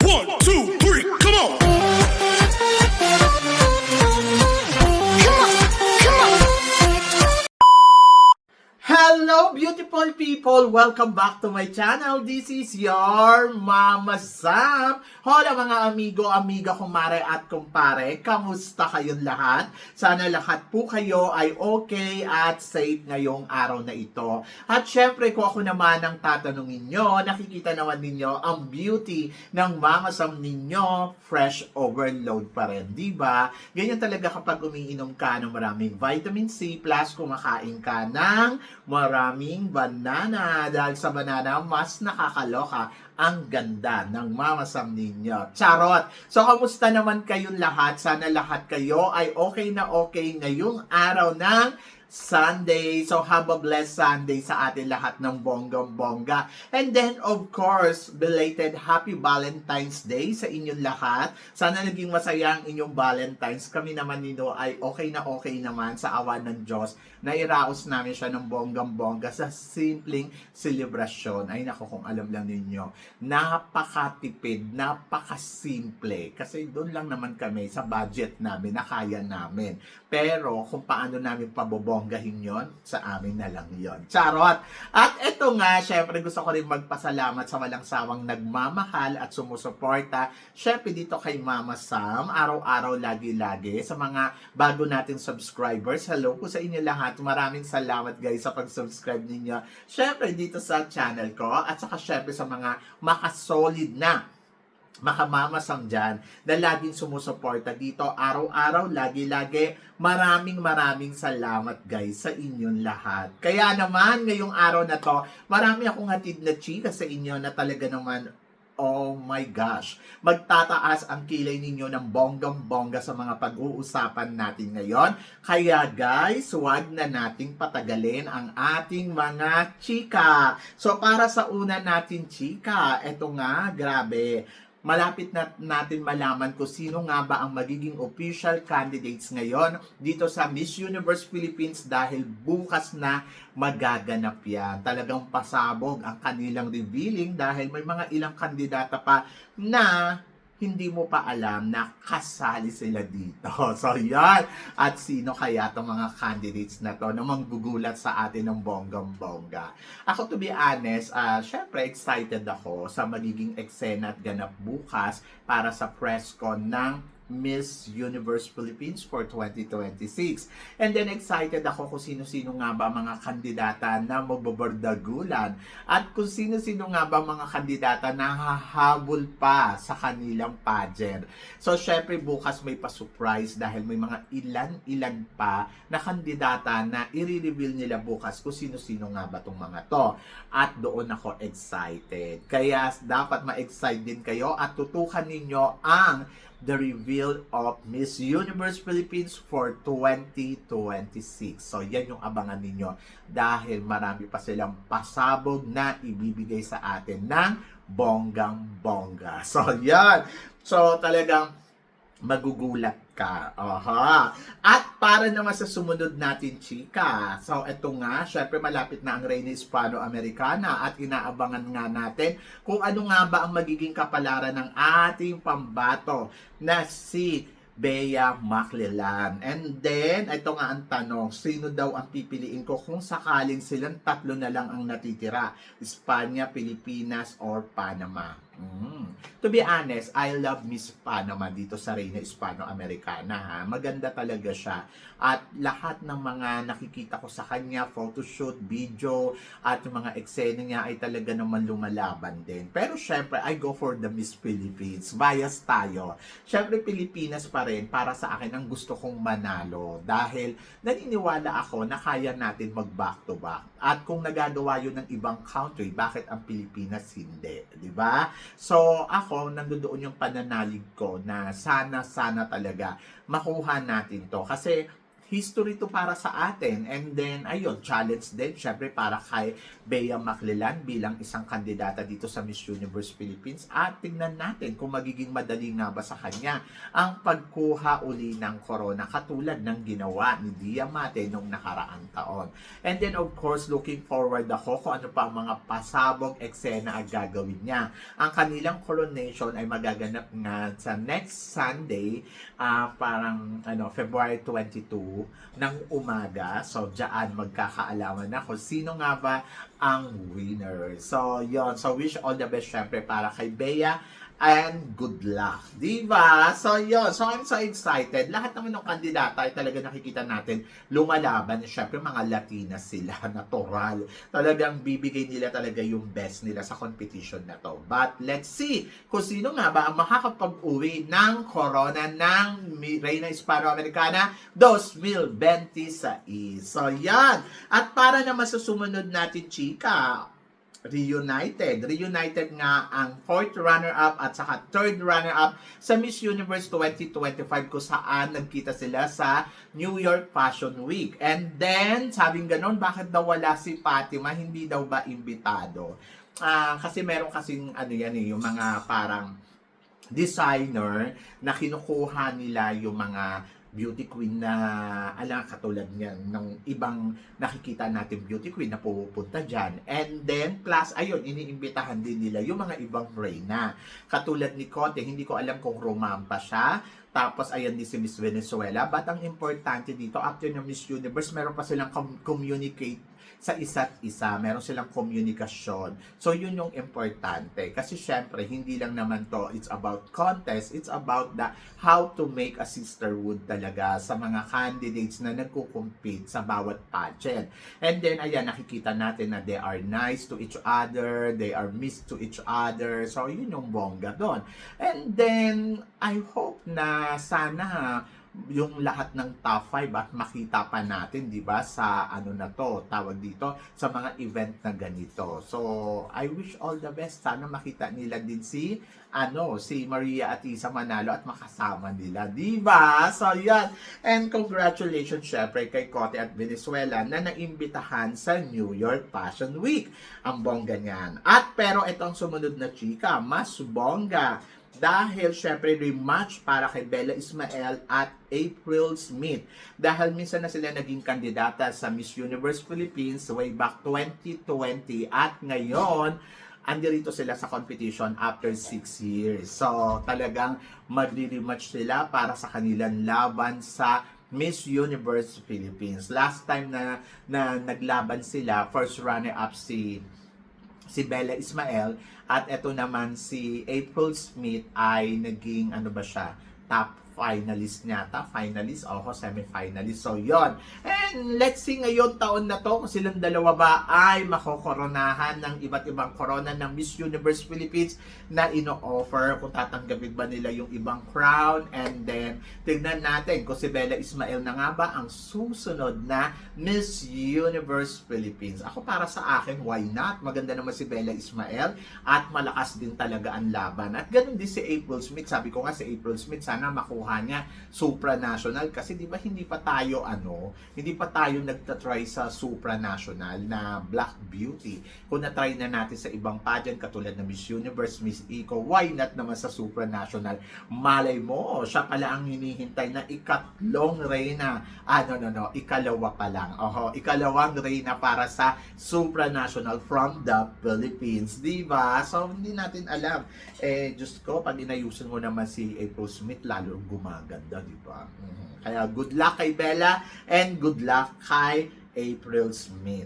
1, 2, 3, come on! Hello beautiful people! Welcome back to my channel. This is your Mama Sam. Hola mga amigo, amiga, kumare at kumpare. Kamusta kayong lahat? Sana lahat po kayo ay okay at safe ngayong araw na ito. At syempre kung ako naman ang tatanungin nyo, nakikita naman ninyo ang beauty ng Mama Sam ninyo. Fresh overload pa rin, diba? Ganyan talaga kapag umiinom ka ng maraming vitamin C plus kumakain ka ng maraming banana. Dahil sa banana, mas nakakaloka ang ganda ng Mama Sam ninyo. Charot! So, kamusta naman kayong lahat? Sana lahat kayo ay okay na okay ngayong araw ng Sunday. So, have a blessed Sunday sa atin lahat ng bonggang-bongga. And then, of course, belated Happy Valentine's Day sa inyong lahat. Sana naging masaya ang inyong Valentine's. Kami naman nito ay okay naman sa awa ng Diyos. Nairaos namin siya ng bonggang-bongga sa simpleng celebration. Ay nako, kung alam lang ninyo, napakatipid, napakasimple. Kasi doon lang naman kami sa budget namin, na kaya namin. Pero kung paano namin pabobonggahin yon, sa amin na lang yon. Charot! At eto nga, syempre gusto ko rin magpasalamat sa walang sawang nagmamahal at sumusuporta. Syempre dito kay Mama Sam, araw-araw, lagi-lagi. Sa mga bago nating subscribers, hello po sa inyo lahat. Maraming salamat guys sa pag-subscribe ninyo. Syempre dito sa channel ko at saka syempre sa mga makasolid na Mama Sam dyan na laging sumusuporta dito araw-araw, lagi-lagi. Maraming salamat guys sa inyong lahat. Kaya naman ngayong araw na to, marami akong hatid na chika sa inyo na talaga naman, oh my gosh, magtataas ang kilay ninyo ng bonggang-bongga sa mga pag-uusapan natin ngayon. Kaya guys, huwag na nating patagalin ang ating mga chika. So para sa una natin chika, eto nga, grabe. Malapit na natin malaman kung sino nga ba ang magiging official candidates ngayon dito sa Miss Universe Philippines dahil bukas na magaganap yan. Talagang pasabog ang kanilang revealing dahil may mga ilang kandidata pa na hindi mo pa alam na kasali sila dito. So, yan. At sino kaya itong mga candidates na to na manggugulat sa atin ng bonggang-bongga? Ako, to be honest, syempre excited ako sa magiging eksena at ganap bukas para sa press con ng Miss Universe Philippines for 2026. And then excited ako kung sino-sino nga ba mga kandidata na mababardagulan at kung sino-sino nga ba mga kandidata na hahabol pa sa kanilang pageant. So syempre bukas may pa-surprise dahil may mga ilan pa na kandidata na i-reveal nila bukas kung sino-sino nga ba itong mga to. At doon ako excited. Kaya dapat ma-excite din kayo at tutukan ninyo ang the reveal of Miss Universe Philippines for 2026. So, yan yung abangan ninyo dahil marami pa silang pasabog na ibibigay sa atin ng bonggang-bongga. So, yan. So, talagang magugulat ka. Aha. At para naman sa sumunod natin, chika. So, eto nga, syempre malapit na ang Reina Hispano-Americana at inaabangan nga natin kung ano nga ba ang magiging kapalaran ng ating pambato na si Bea Maclilan. And then, ito nga ang tanong, sino daw ang pipiliin ko kung sakaling silang tatlo na lang ang natitira? Espanya, Pilipinas, or Panama? To be honest, I love Miss Panama dito sa Reina Hispano-Americana. Ha? Maganda talaga siya. At lahat ng mga nakikita ko sa kanya, photoshoot, video, at yung mga eksena niya ay talaga naman lumalaban din. Pero syempre, I go for the Miss Philippines. Bias tayo. Syempre, Pilipinas pa rin para sa akin ang gusto kong manalo. Dahil naniniwala ako na kaya natin mag-back to back. At kung nagagawa yun ng ibang country, bakit ang Pilipinas hindi? Diba? So, ako, nandoon yung pananalig ko na sana talaga makuha natin to. Kasi, history to para sa atin. And then, ayun, challenge din, syempre, para kay Bea Maclilan bilang isang kandidata dito sa Miss Universe Philippines. At tingnan natin kung magiging madali nga ba sa kanya ang pagkuha uli ng corona katulad ng ginawa ni Diamante nung nakaraang taon. And then, of course, looking forward ako kung ano pa ang mga pasabog eksena ang gagawin niya. Ang kanilang coronation ay magaganap nga sa next Sunday, parang February 22 ng umaga. So, diyan magkakaalaman na kung sino nga ba ang winner. So, yon. So, wish all the best syempre para kay Bea and good luck. Diba? So, yun. So, I'm so excited. Lahat naman ng kandidata ay talaga nakikita natin lumalaban. Siyempre, mga Latina sila. Natural. Talagang bibigay nila talaga yung best nila sa competition na to. But, let's see kung sino nga ba ang makakapag-uwi ng corona ng Reina Hispano-Americana 2026. So, yan. At para naman sa sumunod natin, chika, Reunited nga ang 4th runner-up at saka 3rd runner-up sa Miss Universe 2025 kung saan nagkita sila sa New York Fashion Week. And then, sabing ganon, bakit daw wala si Fatima? Hindi daw ba imbitado? Kasi meron kasing yung mga parang designer na kinukuha nila yung mga beauty queen na katulad niyan ng ibang nakikita natin beauty queen na pupunta dyan. And then, plus, ayun, iniimbitahan din nila yung mga ibang reyna. Katulad ni Cote, hindi ko alam kung rumampa siya. Tapos, ayan din si Miss Venezuela. But ang importante dito, after ng Miss Universe, meron pa silang communicate sa isa't isa. Meron silang komunikasyon. So, yun yung importante. Kasi, syempre, hindi lang naman to, it's about contest. It's about how to make a sisterhood talaga sa mga candidates na nagko-compete sa bawat pageant. And then, ayan, nakikita natin na they are nice to each other. They are missed to each other. So, yun yung bongga doon. And then, I hope na sana yung lahat ng top 5 at makita pa natin, di ba, sa tawag dito, sa mga event na ganito. So, I wish all the best. Sana makita nila din si Maria Atisa Manalo at makasama nila, di ba? So, yan. And congratulations, syempre, kay Cote at Venezuela na naimbitahan sa New York Fashion Week. Ang bongga niyan. At pero itong sumunod na chika, mas bongga. Dahil syempre rematch para kay Bella Ismael at April Smith. Dahil minsan na sila naging kandidata sa Miss Universe Philippines way back 2020 at ngayon andirito sila sa competition after 6 years. So talagang magre-rematch sila para sa kanilang laban sa Miss Universe Philippines. Last time na naglaban sila, first runner-up si Bella Ismael at eto naman si April Smith ay naging top finalist niya. Finalist o semi-finalist. So, yon. And let's see ngayon taon na to kung silang dalawa ba ay makokoronahan ng iba't ibang corona ng Miss Universe Philippines na ino-offer. Kung tatanggapin ba nila yung ibang crown. And then, tignan natin kung si Bella Ismael na nga ba ang susunod na Miss Universe Philippines. Ako para sa akin, why not? Maganda naman si Bella Ismael at malakas din talaga ang laban. At ganun din si April Smith. Sabi ko nga si April Smith, sana makuha niya supranational kasi di ba hindi pa tayo nagtatry sa supranational na Black Beauty. Kung na-try na natin sa ibang pageant katulad ng Miss Universe, Miss Eco, why not naman sa supranational? Malay mo, siya pala ang hinihintay na ikatlong reyna. Ikalawa pa lang. Ikalawang reyna para sa supranational from the Philippines. Di ba? So, hindi natin alam. Diyos ko, pag inayusin mo naman si April Smith, lalo gumaganda, di ba? Kaya good luck kay Bella and good luck kay April Smith.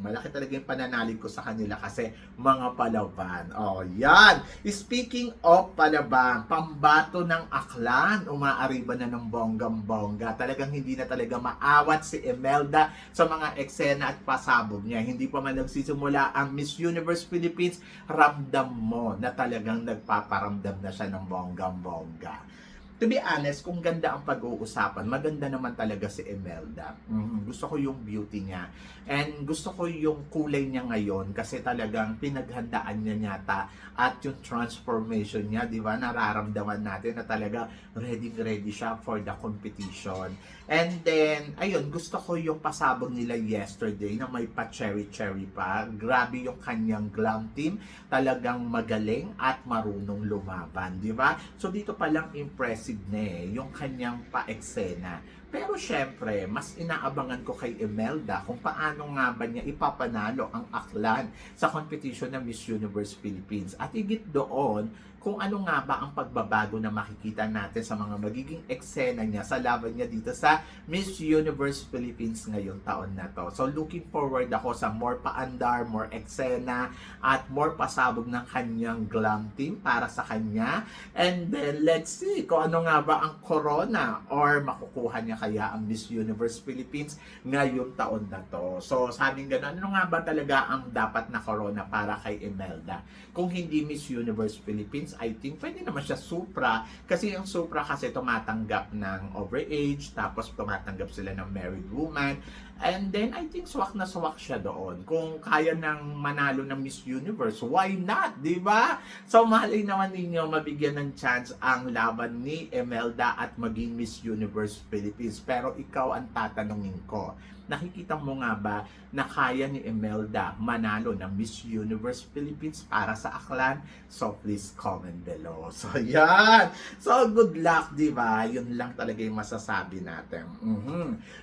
Malaki talaga yung pananalig ko sa kanila kasi mga palaban. Yan. Speaking of palaban, pambato ng Aklan, umaariba na ng bonggang-bongga. Talagang hindi na talaga maawat si Imelda sa mga eksena at pasabog niya. Hindi pa man nagsisimula ang Miss Universe Philippines, ramdam mo na talagang nagpaparamdam na siya ng bonggang-bongga. to be honest, kung ganda ang pag-uusapan, maganda naman talaga si Imelda. Gusto ko yung beauty niya. And gusto ko yung kulay niya ngayon kasi talagang pinaghandaan niya yata at yung transformation niya, di ba? Nararamdaman natin na talaga ready siya for the competition. And then, ayun, gusto ko yung pasabog nila yesterday na may pa-cherry-cherry pa. Grabe yung kanyang glam team. Talagang magaling at marunong lumaban, di ba? So dito pa lang impressive na yung kanyang pa-eksena. Pero syempre, mas inaabangan ko kay Imelda kung paano nga ba niya ipapanalo ang aklan sa competition ng Miss Universe Philippines. At higit doon, kung ano nga ba ang pagbabago na makikita natin sa mga magiging eksena niya sa laban niya dito sa Miss Universe Philippines ngayong taon na to. So looking forward ako sa more paandar, more eksena, at more pasabog ng kanyang glam team para sa kanya. And then let's see kung ano nga ba ang corona or makukuha niya kaya ang Miss Universe Philippines ngayong taon na to. So sabing gano'n, ano nga ba talaga ang dapat na corona para kay Imelda? Kung hindi Miss Universe Philippines, I think pwede naman siya Supra kasi yung Supra kasi tumatanggap ng overage tapos tumatanggap sila ng married woman and then I think swak na swak siya doon. Kung kaya nang manalo ng Miss Universe, why not? Diba? So malay naman ninyo mabigyan ng chance ang laban ni Imelda at maging Miss Universe Philippines. Pero ikaw ang tatanungin ko, nakikita mo nga ba na kaya ni Imelda manalo ng Miss Universe Philippines para sa aklan? So please comment below. So yan. So good luck, di ba? Yun lang talaga yung masasabi natin.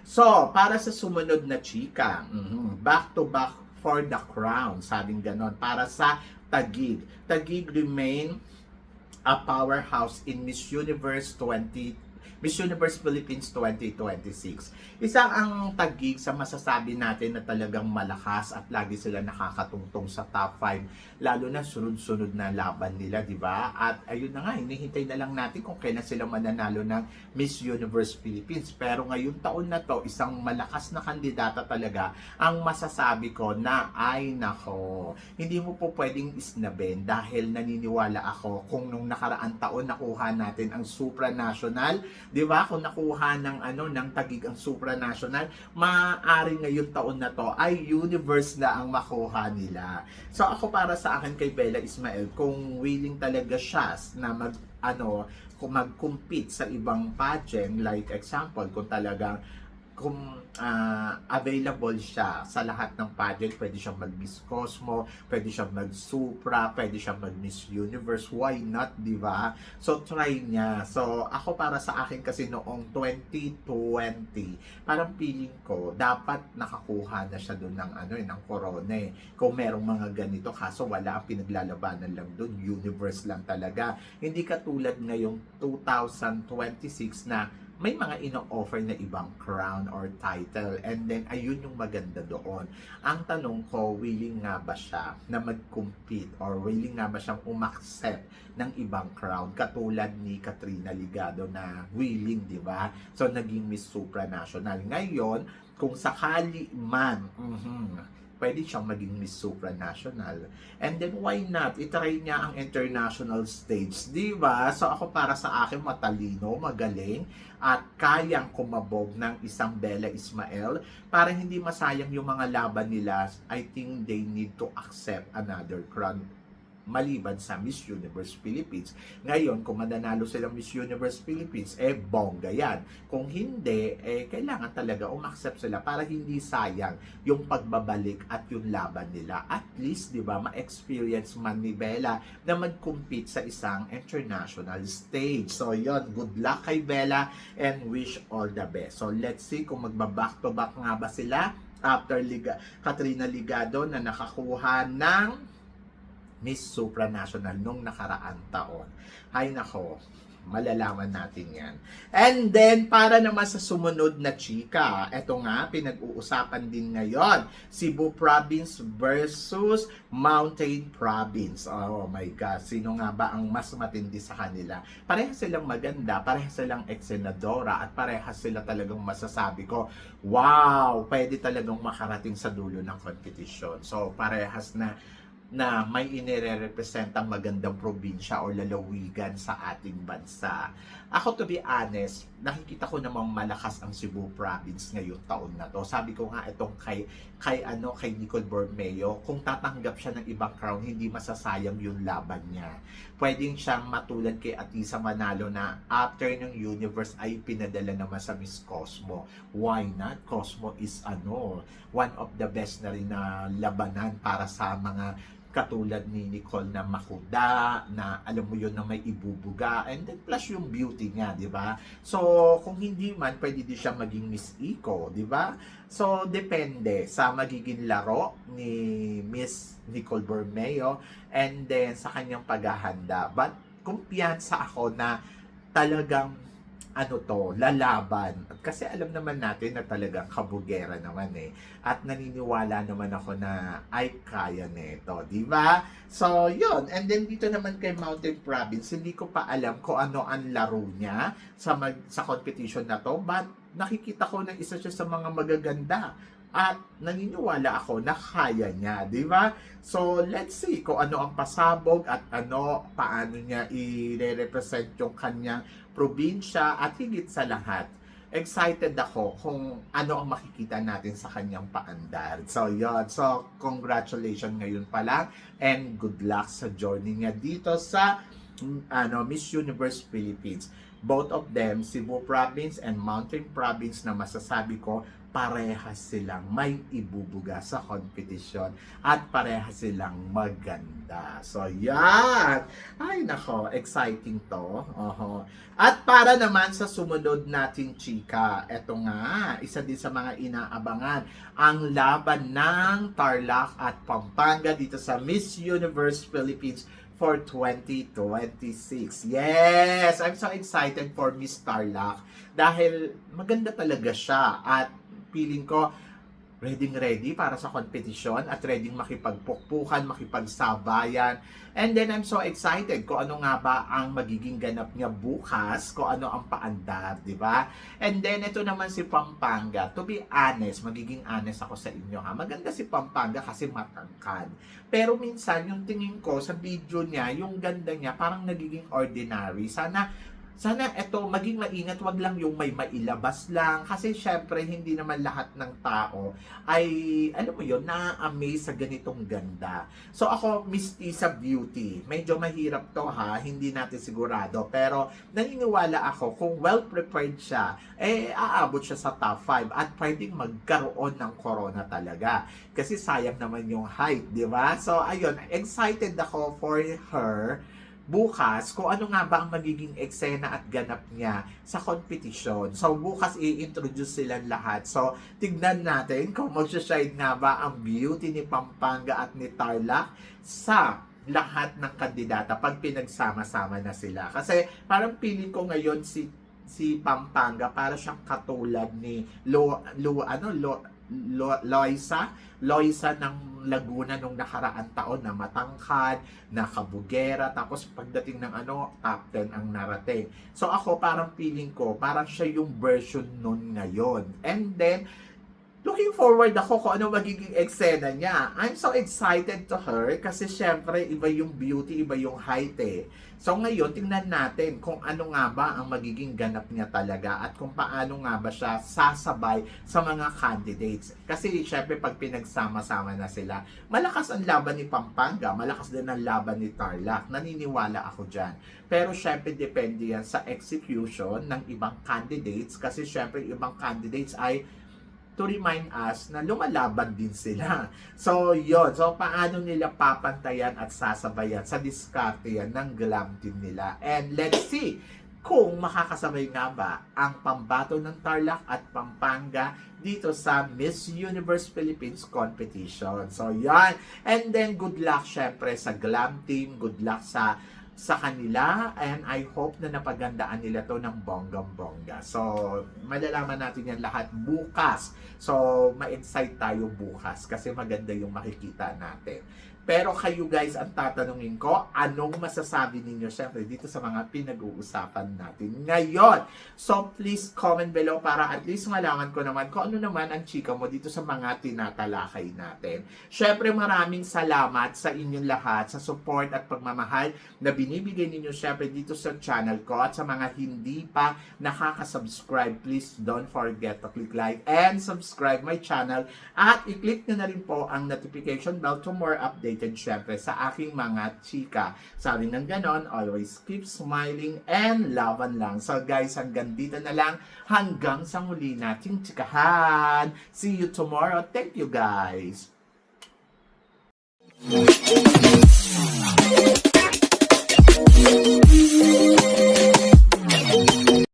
So para sa sumunod na chika, back to back for the crown, sabing ganon, para sa Taguig. Taguig remain a powerhouse in Miss Universe Philippines 2026. Isa ang Taguig sa masasabi natin na talagang malakas at lagi sila nakakatungtong sa top 5, lalo na sunod-sunod na laban nila, di ba? At ayun na nga, hinihintay na lang natin kung kailan sila mananalo ng Miss Universe Philippines. Pero ngayong taon na to, isang malakas na kandidata talaga ang masasabi ko na ay nako, hindi mo po pwedeng isnabin dahil naniniwala ako kung nung nakaraang taon nakuha natin ang supranational, di ba? Kung nakuha ng ng Taguig ang supranational, maaari ngayong taon na to ay universe na ang makuha nila. So ako para sa akin kay Bella Ismael, kung willing talaga siya na kung mag-compete sa ibang pageant, like example, kung available siya sa lahat ng pageant, pwede siyang mag-Miss Cosmo, pwede siyang mag-Supra, pwede siyang mag-Miss Universe, why not, di ba? So, try niya. So, ako para sa akin kasi noong 2020, parang feeling ko, dapat nakakuha na siya doon ng corona eh. Kung merong mga ganito, kaso wala ang pinaglalabanan lang doon, universe lang talaga. Hindi katulad ngayong 2026 na may mga ino-offer na ibang crown or title, and then ayun yung maganda doon. Ang tanong ko, willing nga ba siya na mag-compete or willing nga ba siyang umaccept ng ibang crown katulad ni Katrina Ligado na willing, di ba? So naging Miss Supranational. Ngayon, kung sakali man, pwede siyang maging Miss Supranational. And then, why not? I-try niya ang international stage, di ba? So, ako para sa akin, matalino, magaling, at kayang kumabog ng isang Bella Ismael para hindi masayang yung mga laban nila. I think they need to accept another crown maliban sa Miss Universe Philippines. Ngayon, kung mananalo silang Miss Universe Philippines, bongga yan. Kung hindi, kailangan talaga umaccept sila para hindi sayang yung pagbabalik at yung laban nila. At least, di ba, ma-experience man ni Bella na mag-compete sa isang international stage. So, yon, good luck kay Bella and wish all the best. So, let's see kung magba-back-to-back nga ba sila after Katrina Ligado na nakakuha ng Miss Supranational nung nakaraang taon. Hay nako, malalaman natin yan. And then, para naman sa sumunod na chika, eto nga, pinag-uusapan din ngayon, Cebu Province versus Mountain Province. Oh my God, sino nga ba ang mas matindi sa kanila? Parehas silang maganda, parehas silang ex-senadora, at parehas sila talagang masasabi ko, wow, pwede talagang makarating sa dulo ng kompetisyon. So, parehas na na may inire-representang magandang probinsya o lalawigan sa ating bansa. Ako, to be honest, nakikita ko namang malakas ang Cebu Province ngayong taon na to. Sabi ko nga itong kay Nicole Borromeo, kung tatanggap siya ng ibang crown, hindi masasayang yung laban niya. Pwedeng siyang matulad kay Atisa Manalo na after ng universe ay pinadala naman sa Miss Cosmo. Why not? Cosmo is one of the best na rin na labanan para sa mga katulad ni Nicole na makuda, na alam mo yun na may ibubuga, and then plus yung beauty niya, di ba? So, kung hindi man, pwede din siya maging Miss Eco, di ba? So, depende sa magiging laro ni Miss Nicole Borromeo and then sa kanyang paghahanda. But, kumpiyansa ako na talagang lalaban. Kasi alam naman natin na talagang kabugera naman At naniniwala naman ako na ay kaya nito, di ba? So, yun. And then dito naman kay Mountain Province, hindi ko pa alam kung ano ang laro niya sa competition na to, but nakikita ko na isa siya sa mga magaganda. At naniniwala ako na kaya niya, di ba? So, let's see kung ano ang pasabog at paano niya i-represent yung kanyang probinsya at higit sa lahat. Excited ako kung ano ang makikita natin sa kanyang paandar. So, yun. So, congratulations ngayon pa lang and good luck sa journey niya dito sa Miss Universe Philippines. Both of them, Cebu Province and Mountain Province, na masasabi ko, parehas silang may ibubuga sa competition at parehas silang maganda. So, yan! Ay, nako, exciting to. At para naman sa sumunod nating chika, eto nga, isa din sa mga inaabangan, ang laban ng Tarlac at Pampanga dito sa Miss Universe Philippines for 2026. Yes! I'm so excited for Miss Tarlac dahil maganda talaga siya at feeling ko ready para sa kompetisyon at ready makipagpukpukan, makipagsabayan. And then I'm so excited kung ano nga ba ang magiging ganap niya bukas, kung ano ang paandar, di ba? And then ito naman si Pampanga. To be honest, magiging honest ako sa inyo ha. Maganda si Pampanga kasi matangkad. Pero minsan yung tingin ko sa video niya, yung ganda niya parang nagiging ordinary. Sana ito maging maingat, wag lang yung may mailabas lang kasi syempre hindi naman lahat ng tao ay alam mo yon na-amaze sa ganitong ganda. So ako, Misty sa beauty, medyo mahirap to ha, hindi natin sigurado, pero naniniwala ako kung well prepared siya, aabot siya sa top 5 at pwedeng magkaroon ng corona talaga kasi sayang naman yung height, di ba? So ayun, excited ako for her bukas kung ano nga ba ang magiging eksena at ganap niya sa competition. So, bukas i-introduce silang lahat. So, tignan natin kung mag-shine nga ba ang beauty ni Pampanga at ni Tarlac sa lahat ng kandidata pag pinagsama-sama na sila. Kasi parang feeling ko ngayon si Pampanga para siyang katulad ni Loisa ng Laguna nung nakaraan taon na matangkad, na kabugera, tapos pagdating ng top 10 ang narating. So ako parang feeling ko, parang siya yung version nun ngayon. And then, looking forward ako kung ano magiging eksena niya. I'm so excited to her kasi syempre iba yung beauty, iba yung height So ngayon, tingnan natin kung ano nga ba ang magiging ganap niya talaga at kung paano nga ba siya sasabay sa mga candidates. Kasi syempre pag pinagsama-sama na sila, malakas ang laban ni Pampanga, malakas din ang laban ni Tarlac. Naniniwala ako dyan. Pero syempre depende yan sa execution ng ibang candidates kasi syempre ibang candidates ay to remind us na lumalaban din sila. So, yon. So, paano nila papantayan at sasabayan sa diskarte yan ng glam team nila. And let's see kung makakasabay nga ba ang pambato ng Tarlac at Pampanga dito sa Miss Universe Philippines competition. So, yan. And then, good luck syempre sa glam team. Good luck sa kanila, and I hope na napagandaan nila to ng bonggang-bongga. So, malalaman natin yan lahat bukas. So, ma-excite tayo bukas kasi maganda yung makikita natin. Pero kayo guys, ang tatanungin ko, anong masasabi ninyo syempre dito sa mga pinag-uusapan natin ngayon? So please comment below para at least malaman ko naman kung ano naman ang chika mo dito sa mga tinatalakay natin. Syempre maraming salamat sa inyong lahat sa support at pagmamahal na binibigay ninyo syempre dito sa channel ko, at sa mga hindi pa nakaka-subscribe, please don't forget to click like and subscribe my channel at i-click nyo na rin po ang notification bell to more updates syempre sa aking mga chika. Sabi ng ganon, always keep smiling and laban lang. So guys, hanggang dito na lang. Hanggang sa muli nating chikahan. See you tomorrow. Thank you guys.